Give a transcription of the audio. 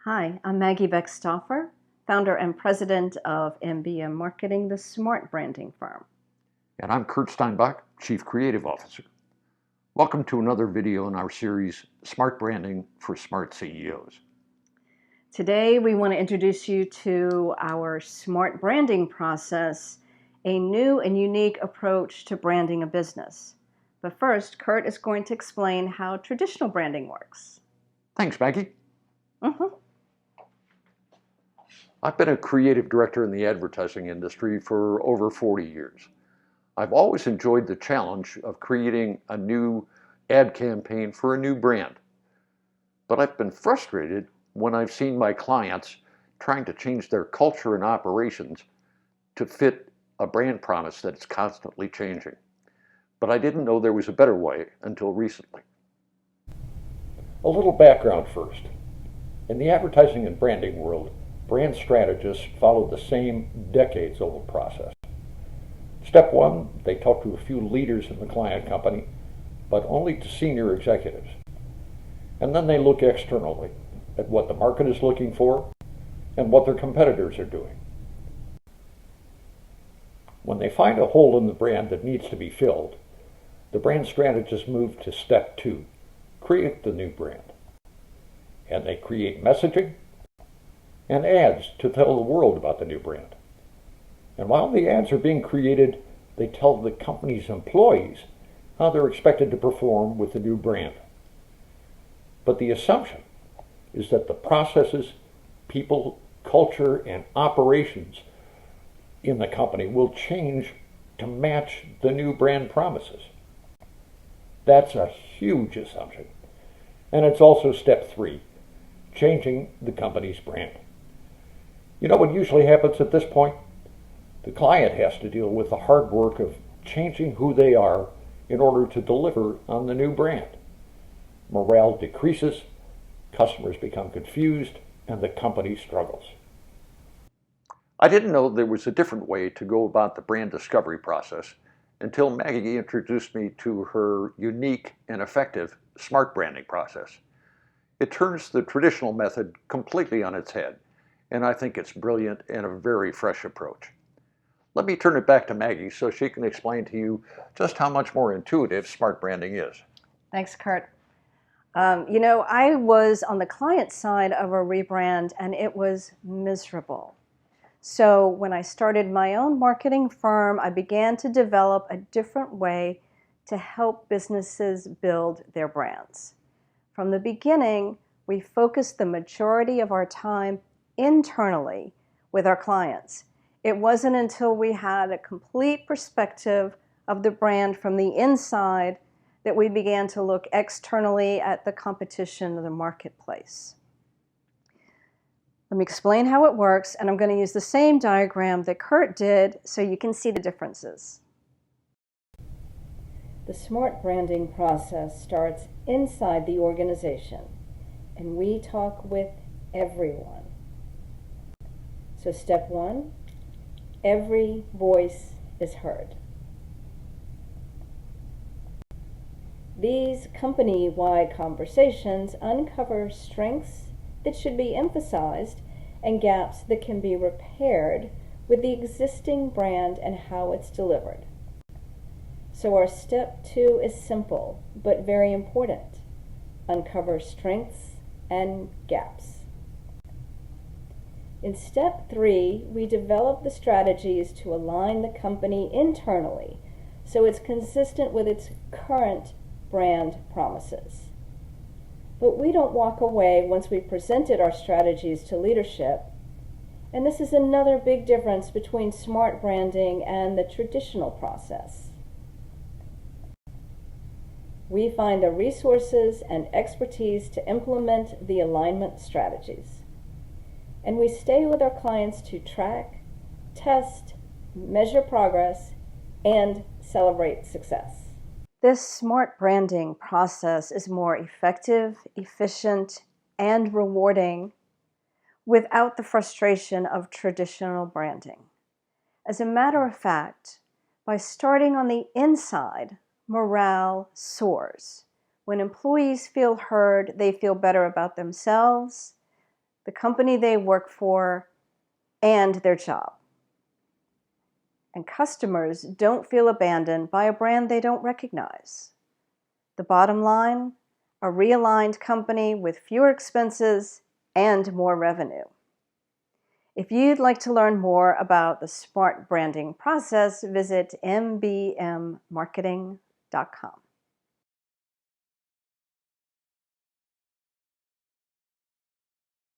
Hi, I'm Maggie Beckstoffer, founder and president of MBM Marketing, the smart branding firm. And I'm Kurt Steinbock, Chief Creative Officer. Welcome to another video in our series, Smart Branding for Smart CEOs. Today, we want to introduce you to our smart branding process, a new and unique approach to branding a business. But first, Kurt is going to explain how traditional branding works. Thanks, Maggie. I've been a creative director in the advertising industry for over 40 years. I've always enjoyed the challenge of creating a new ad campaign for a new brand. But I've been frustrated when I've seen my clients trying to change their culture and operations to fit a brand promise that is constantly changing. But I didn't know there was a better way until recently. A little background first. In the advertising and branding world, brand strategists follow the same decades-old process. Step one, they talk to a few leaders in the client company, but only to senior executives. And then they look externally at what the market is looking for and what their competitors are doing. When they find a hole in the brand that needs to be filled, the brand strategists move to step two, create the new brand. And they create messaging and ads to tell the world about the new brand. And while the ads are being created, they tell the company's employees how they're expected to perform with the new brand. But the assumption is that the processes, people, culture, and operations in the company will change to match the new brand promises. That's a huge assumption. And it's also step three, changing the company's brand. You know what usually happens at this point? The client has to deal with the hard work of changing who they are in order to deliver on the new brand. Morale decreases, customers become confused, and the company struggles. I didn't know there was a different way to go about the brand discovery process until Maggie introduced me to her unique and effective smart branding process. It turns the traditional method completely on its head, and I think it's brilliant and a very fresh approach. Let me turn it back to Maggie so she can explain to you just how much more intuitive smart branding is. Thanks, Kurt. I was on the client side of a rebrand, and it was miserable. So when I started my own marketing firm, I began to develop a different way to help businesses build their brands. From the beginning, we focused the majority of our time internally with our clients. It wasn't until we had a complete perspective of the brand from the inside that we began to look externally at the competition of the marketplace. Let me explain how it works, and I'm going to use the same diagram that Kurt did so you can see the differences. The smart branding process starts inside the organization, and we talk with everyone. So step one, every voice is heard. These company-wide conversations uncover strengths that should be emphasized and gaps that can be repaired with the existing brand and how it's delivered. So our step two is simple, but very important. Uncover strengths and gaps. In step three, we develop the strategies to align the company internally so it's consistent with its current brand promises. But we don't walk away once we've presented our strategies to leadership. And this is another big difference between smart branding and the traditional process. We find the resources and expertise to implement the alignment strategies. And we stay with our clients to track, test, measure progress, and celebrate success. This smart branding process is more effective, efficient, and rewarding without the frustration of traditional branding. As a matter of fact, by starting on the inside, morale soars. When employees feel heard, they feel better about themselves, the company they work for, and their job. And customers don't feel abandoned by a brand they don't recognize. The bottom line, a realigned company with fewer expenses and more revenue. If you'd like to learn more about the smart branding process, visit mbmmarketing.com.